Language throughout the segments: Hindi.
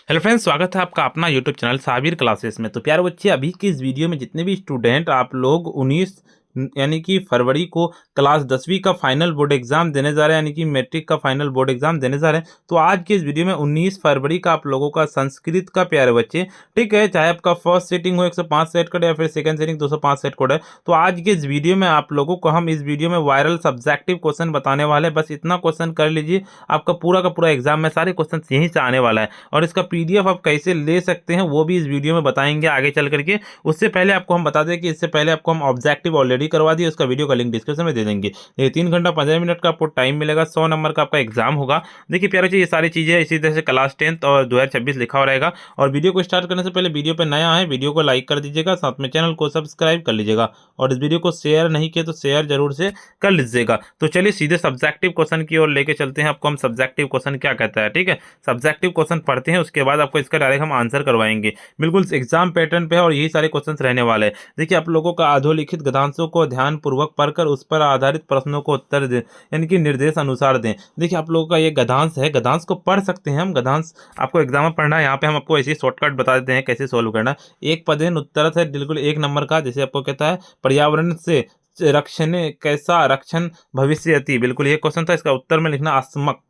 हेलो फ्रेंड्स, स्वागत है आपका अपना यूट्यूब चैनल साबिर क्लासेस में। तो प्यारे बच्चे, अभी की इस वीडियो में जितने भी स्टूडेंट आप लोग 19 यानी कि फरवरी को क्लास 10वीं का फाइनल बोर्ड एग्जाम देने जा रहे हैं, यानी कि मैट्रिक का फाइनल बोर्ड एग्जाम देने जा रहे हैं। तो आज के इस वीडियो में 19 फरवरी का आप लोगों का संस्कृत का, प्यारे बच्चे, ठीक है, चाहे आपका फर्स्ट सेटिंग हो 105 सेट कोड या फिर सेकंड सेटिंग 205 सेट कोड है। तो आज के इस वीडियो में आप लोगों को हम इस वीडियो में वायरल सब्जेक्टिव क्वेश्चन बताने वाले हैं। बस इतना क्वेश्चन कर लीजिए, आपका पूरा का पूरा एग्जाम में सारे क्वेश्चन यहीं से आने वाला है। और इसका पीडीएफ आप कैसे ले सकते हैं वो भी इस वीडियो में बताएंगे आगे चल करके। उससे पहले आपको हम बता दें कि इससे पहले आपको हम ऑब्जेक्टिव ऑलरेडी करवा दिए, उसका वीडियो का लिंक डिस्क्रिप्शन में दे देंगे। ये 3 घंटा 15 मिनट का आपको टाइम मिलेगा, 100 नंबर का आपका एग्जाम होगा। देखिए प्यारे बच्चे, ये सारी चीजें इसी तरह से क्लास 10th और 2026 लिखा हुआ रहेगा। और वीडियो को स्टार्ट करने से पहले वीडियो पर नया है, वीडियो को लाइक कर दीजिएगा, साथ में चैनल को सब्सक्राइब कर लीजिएगा। और इस वीडियो को शेयर नहीं किया तो शेयर जरूर से कर लीजिएगा। तो चलिए सीधे सब्जेक्टिव क्वेश्चन की ओर लेके चलते हैं। आपको हम सब्जेक्टिव क्वेश्चन क्या कहता है, ठीक है, सब्जेक्टिव क्वेश्चन पढ़ते हैं, उसके बाद आपको इसका डायरेक्ट हम आंसर करवाएंगे। बिल्कुल एग्जाम पैटर्न पे है और यही सारे क्वेश्चंस रहने वाले हैं। देखिए, आप लोगों का अधोलिखित गद्यांशों को ध्यान पूर्वक पढ़कर उस पर आधारित प्रश्नों को उत्तर दें, यानी कि निर्देश अनुसार दें। देखिए, आप लोगों का ये गद्यांश है, गद्यांश को पढ़ सकते हैं हम। गद्यांश आपको एग्जाम में पढ़ना है, यहाँ पे हम आपको ऐसे शॉर्टकट बता देते हैं कैसे सोल्व करना। एक पदेन उत्तरत है, बिल्कुल 1 नंबर का। जैसे आपको कहता है पर्यावरण से रक्षण कैसा रक्षण भविष्यति, बिल्कुल ये क्वेश्चन था। इसका उत्तर में लिखना अस्मक,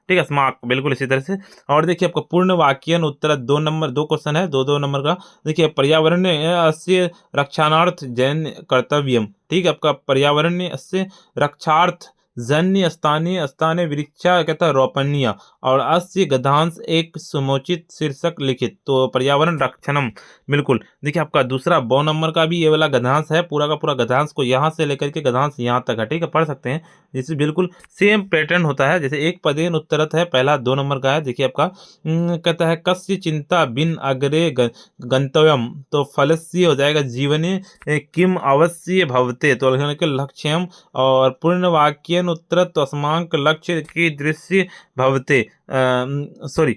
ठीक है, स्मार्क, बिल्कुल इसी तरह से। और देखिए, आपका पूर्ण वाक्यन उत्तर 2 नंबर, 2 क्वेश्चन है, 2 नंबर का। देखिए, पर्यावरण अस्य रक्षणार्थ जैन कर्तव्यम, ठीक है, आपका पर्यावरण अस्य रक्षार्थ जन्य स्थानीय स्थानीय वृक्षा कहता है रोपणीय। और अस्य गद्यांश एक समुचित शीर्षक लिखित, तो पर्यावरण रक्षणम, बिल्कुल। देखिए, आपका दूसरा 2 नंबर का भी ये वाला गद्यांश है, पूरा का पूरा गद्यांश को यहाँ से लेकर के गद्यांश यहाँ तक है, ठीक है, पढ़ सकते हैं। जैसे बिल्कुल सेम पैटर्न होता है, जैसे एक पदेन उत्तरत है, पहला 2 नंबर का है। देखिए, आपका कहता है कस्य चिंता बिन अग्रे गंतव्यम, तो फलस्य हो जाएगा जीवने किम अवश्य भवते, तो लिखने के लक्ष्यम। और पूर्ण वाक्यन उत्तरत तो अस्माक लक्ष्य की दृश्य भवते, सॉरी,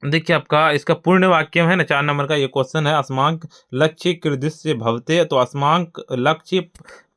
देखिए, आपका इसका पूर्ण वाक्य है ना, 4 नंबर का ये क्वेश्चन है, अस्माक लक्ष्य कृदृश्य भवते, तो अस्माक लक्ष्य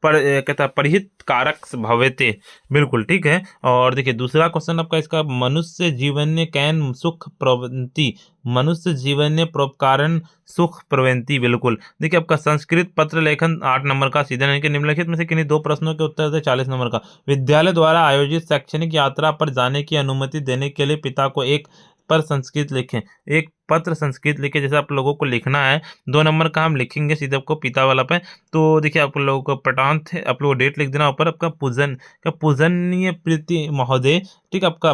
पर कहता है परिहित कारक भवते, बिल्कुल ठीक है। और देखिए, दूसरा क्वेश्चन आपका इसका मनुष्य जीवन कैन सुख प्रवृत्ति, मनुष्य जीवन परोपकारन सुख प्रवृत्ति, बिल्कुल। देखिए, आपका संस्कृत पत्र लेखन 8 नंबर का सीधा नहीं कि निम्नलिखित में से किन्हीं 2 प्रश्नों के उत्तर थे 40 नंबर का। विद्यालय द्वारा आयोजित शैक्षणिक यात्रा पर जाने की अनुमति देने के लिए पिता को एक पर संस्कृत लिखें, एक पत्र संस्कृत लिखे, जैसे आप लोगों को लिखना है। 2 नंबर का हम लिखेंगे सीधे आपको पिता वाला पे। तो देखिए, आप लोगों को पटान थे, आप लोगों को डेट लिख देना ऊपर, आपका पूजन का पूजनीय प्रीति महोदय, ठीक है, आपका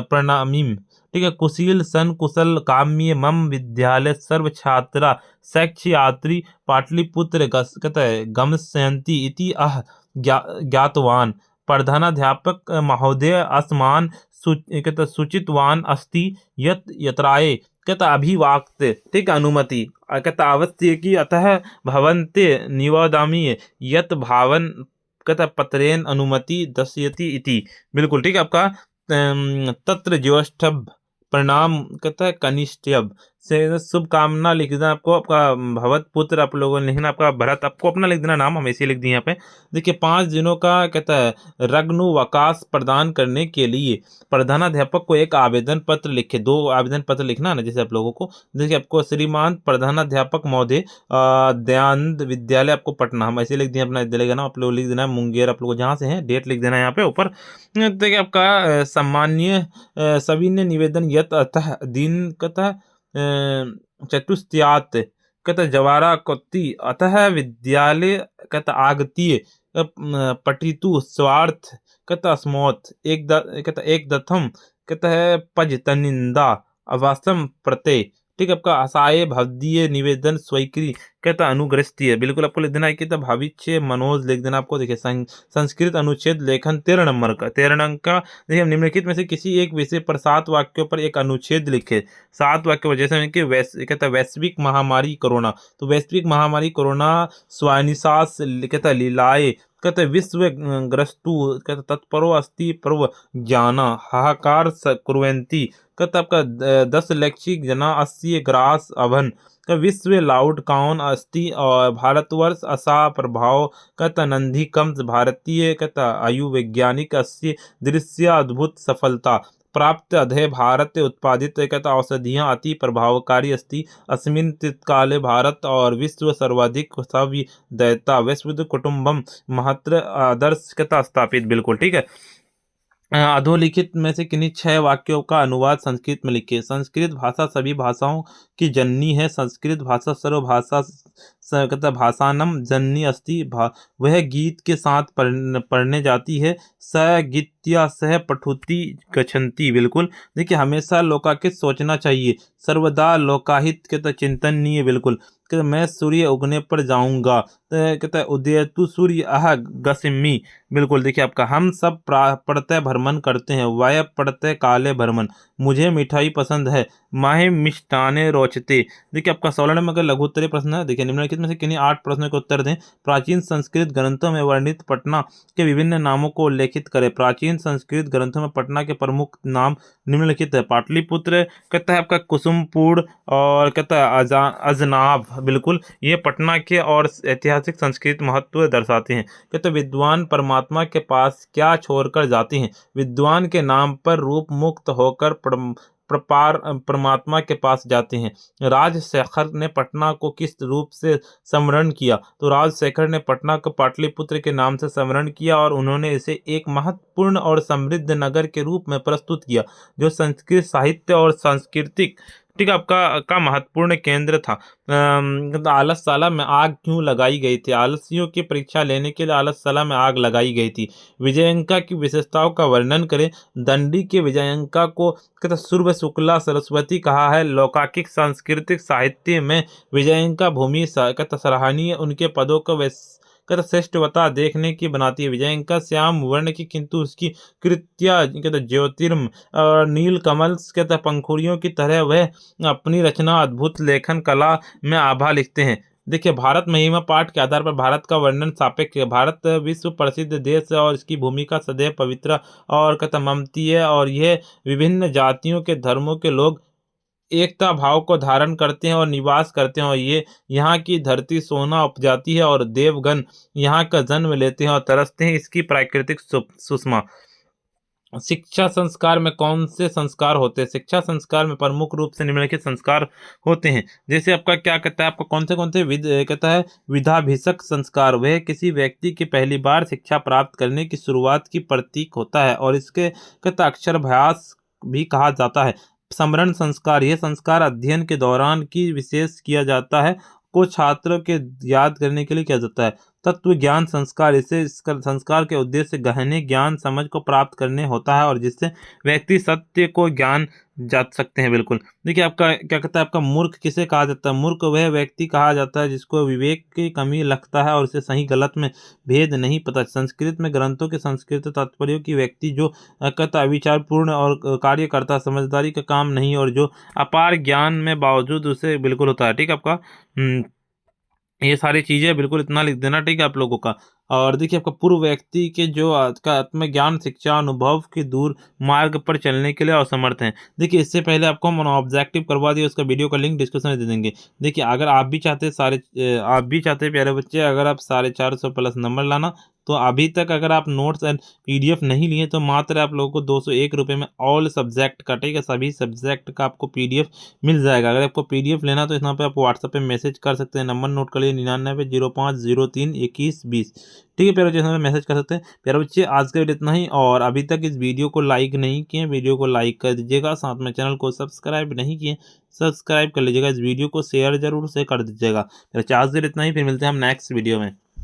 प्रणामीम, ठीक है, कुशील सन कुशल काम्य मम विद्यालय सर्व छात्रा शैक्षयात्री पाटलिपुत्र कहता है गमस्यन्ति इति ज्ञातवान प्रधानाध्यापक महोदय असमान कहता सूचितवान अस्ति यत यत्राए कहता अभिवाक्त, ठीक, अनुमति कहता अवश्य अतः भवन्ते निवदामि यत भावन कहता पत्रेन अनुमति दस्यति इति, बिल्कुल ठीक है। आपका तत्र ज्येष्ठभ प्रणाम कहता है कनिष्ठभ से शुभकामना लिख देना आपको। आपका भवत पुत्र आप लोगों ने लिखना, आपका भरत, आपको अपना लिख देना नाम, हम ऐसे लिख दिए यहाँ पे। देखिए, 5 दिनों का कहता है रग्नुवकाश प्रदान करने के लिए प्रधानाध्यापक को एक आवेदन पत्र लिखे, 2 आवेदन पत्र लिखना ना, जैसे आप लोगों को। देखिए, आपको श्रीमान प्रधानाध्यापक महोदय दयानंद विद्यालय आपको पटना, हम ऐसे लिख दिए अपना विद्यालय का नाम, आप लोग लिख देना है मुंगेर, आप लोग जहाँ से हैं, डेट लिख देना है यहाँ पे ऊपर। देखिए, आपका सम्मान्य सभी ने निवेदन यत अतः दिन कहता चतुस्त्यात कहता जवारा कोत्ती अतः विद्यालय कहता आगतीय पठितु स्वार्थ कहता स्मोथ कहता एक दथम कहता है पज तनिंदा अवास्तम प्रत्यय, ठीक है, आपका आशाय भवदीय निवेदन स्वीकृति कहता अनुग्रस्तीय, बिल्कुल आपको लिख देना है कि भविष्य मनोज लिख देना आपको। देखिए, संस्कृत अनुच्छेद लेखन 13 नंबर का, 13 अंक का। देखिए, निम्नलिखित में से किसी एक विषय पर 7 वाक्यों पर एक अनुच्छेद लिखे, 7 वाक्यों पर, जैसे कि कहता वैश्विक महामारी कोरोना, तो वैश्विक महामारी कोरोना स्वानिसास कहता लीलाए कहते विश्व ग्रस्तु कहते तत्परो अस्ति पर्व ज्ञाना हाहाकार कुर्वन्ति कहते आपका 10 लक्षिक जना 80 ग्रास अभन का विश्व लाउड काउन अस्ति और भारतवर्ष असा प्रभाव कहता नंदी कम भारतीय कहता आयु वैज्ञानिक अस्सी दृश्य अद्भुत सफलता प्राप्त अधे भारत उत्पादित कहता औषधियाँ अति प्रभावकारी अस्ति अस्मिन् काले भारत और विश्व सर्वाधिक सव्य दयता वैश्विक कुटुंबम महत्र आदर्श कहता स्थापित। बिल्कुल ठीक है। अधोलिखित में से किन्हीं 6 वाक्यों का अनुवाद संस्कृत में लिखिए। संस्कृत भाषा सभी भाषाओं की जननी है। संस्कृत भाषा सर्वभाषा कहता भाषानम जननी अस्ति। वह गीत के साथ पढ़ने जाती है। स गीत्या सह पठुति गच्छन्ति। बिल्कुल देखिए, हमेशा लोकाकित सोचना चाहिए, सर्वदा लोकाहित कहता चिंतनीय। बिल्कुल कहते मैं सूर्य उगने पर जाऊंगा। कहता है उदयतु सूर्य अह गसिमी। बिल्कुल देखिए आपका, हम सब पढ़ते भ्रमण करते हैं, वह पढ़ते काले भ्रमण। मुझे मिठाई पसंद है, माहे मिष्टाने रोचते। देखिए आपका 16 नंबर का लघुत्तरीय प्रश्न है। देखिए निम्नलिखित में से किन्हीं 8 प्रश्नों के उत्तर दें। प्राचीन संस्कृत ग्रंथों में वर्णित पटना के विभिन्न नामों को उल्लेखित करें। प्राचीन संस्कृत ग्रंथों में पटना के प्रमुख नाम निम्नलिखित है। पाटलिपुत्र, कहता है आपका कुसुमपुर, और कहता है अजनाब। बिल्कुल ये पटना के और ऐतिहासिक संस्कृत महत्व दर्शाते हैं। कहते विद्वान परमात्मा के पास क्या छोड़कर जाते हैं? विद्वान के नाम पर रूप मुक्त होकर परमात्मा के पास जाते हैं। राजशेखर ने पटना को किस रूप से स्मरण किया? तो राजशेखर ने पटना को पाटलिपुत्र के नाम से स्मरण किया और उन्होंने इसे एक महत्वपूर्ण और समृद्ध नगर के रूप में प्रस्तुत किया, जो संस्कृत साहित्य और सांस्कृतिक ठीक आपका का महत्वपूर्ण केंद्र था। आलसशाला में आग क्यों लगाई गई थी? आलसियों की परीक्षा लेने के लिए आलसशाला में आग लगाई गई थी। विजयंका की विशेषताओं का वर्णन करें। दंडी के विजयंका को कहता सूर्य शुक्ला सरस्वती कहा है। लौकिक सांस्कृतिक साहित्य में विजयंका भूमि कहता सराहनीय, उनके पदों को कहता श्रेष्ठवता देखने की बनाती है। विजयंका श्याम वर्ण की, किंतु उसकी कृत्या कहता ज्योतिर्म और नील कमल कहता पंखुड़ियों की तरह वह अपनी रचना अद्भुत लेखन कला में आभा लिखते हैं। देखिए भारत महिमा पाठ के आधार पर भारत का वर्णन सापेक्ष है। भारत विश्व प्रसिद्ध देश है और इसकी भूमिका सदैव पवित्र और कहता ममती है, और यह विभिन्न जातियों के धर्मों के लोग एकता भाव को धारण करते हैं और निवास करते हैं, और ये यहाँ की धरती सोना उपजाती है और देवगण यहाँ का जन्म लेते हैं और तरसते हैं इसकी प्राकृतिक सुषमा। शिक्षा संस्कार में कौन से संस्कार होते हैं? शिक्षा संस्कार में प्रमुख रूप से निम्नलिखित संस्कार होते हैं। जैसे आपका क्या कहता है, आपको कौन से कहता है विधाभिषेक संस्कार। वह किसी व्यक्ति की पहली बार शिक्षा प्राप्त करने की शुरुआत की प्रतीक होता है और इसके कहता अक्षराभ्यास भी कहा जाता है। स्मरण संस्कार, यह संस्कार अध्ययन के दौरान की विशेष किया जाता है, को छात्रों के याद करने के लिए किया जाता है। तत्व ज्ञान संस्कार, इसे संस्कार के उद्देश्य गहने ज्ञान समझ को प्राप्त करने होता है और जिससे व्यक्ति सत्य को ज्ञान जा सकते हैं। बिल्कुल देखिए आपका क्या कहता है, आपका मूर्ख किसे कहा जाता है? मूर्ख वह व्यक्ति कहा जाता है जिसको विवेक की कमी लगता है और उसे सही गलत में भेद नहीं पता। संस्कृत में ग्रंथों के संस्कृत तात्पर्यों की व्यक्ति जो कहता विचारपूर्ण और कार्यकर्ता समझदारी का काम नहीं, और जो अपार ज्ञान में बावजूद उसे बिल्कुल होता है। ठीक है आपका ये सारी चीजें बिल्कुल इतना लिख देना, ठीक है आप लोगों का। और देखिए आपका पूर्व व्यक्ति के जो का आत्मज्ञान शिक्षा अनुभव के दूर मार्ग पर चलने के लिए असमर्थ हैं। देखिए इससे पहले आपको हम ऑब्जेक्टिव करवा दिए, उसका वीडियो का लिंक डिस्क्रिप्शन में दे देंगे। देखिए अगर आप भी चाहते प्यारे बच्चे, अगर आप 450 प्लस नंबर लाना, तो अभी तक अगर आप नोट्स एंड पीडीएफ नहीं लिए तो मात्र आप लोगों को 201 रुपये में ऑल सब्जेक्ट का, ठीक है सभी सब्जेक्ट का आपको पीडीएफ मिल जाएगा। अगर आपको पीडीएफ लेना तो यहाँ पे आप व्हाट्सएप पे मैसेज कर सकते हैं। नंबर नोट कर लिए 9905032120। ठीक है प्यारे बच्चे, मैसेज कर सकते हैं। प्यारे बच्चे आज का वीडियो इतना ही, और अभी तक इस वीडियो को लाइक नहीं किए, वीडियो को लाइक कर दीजिएगा। साथ में चैनल को सब्सक्राइब नहीं किए, सब्सक्राइब कर लीजिएगा। इस वीडियो को शेयर जरूर से कर दीजिएगा। प्यारे आज के लिए इतना ही, फिर मिलते हैं हम नेक्स्ट वीडियो में।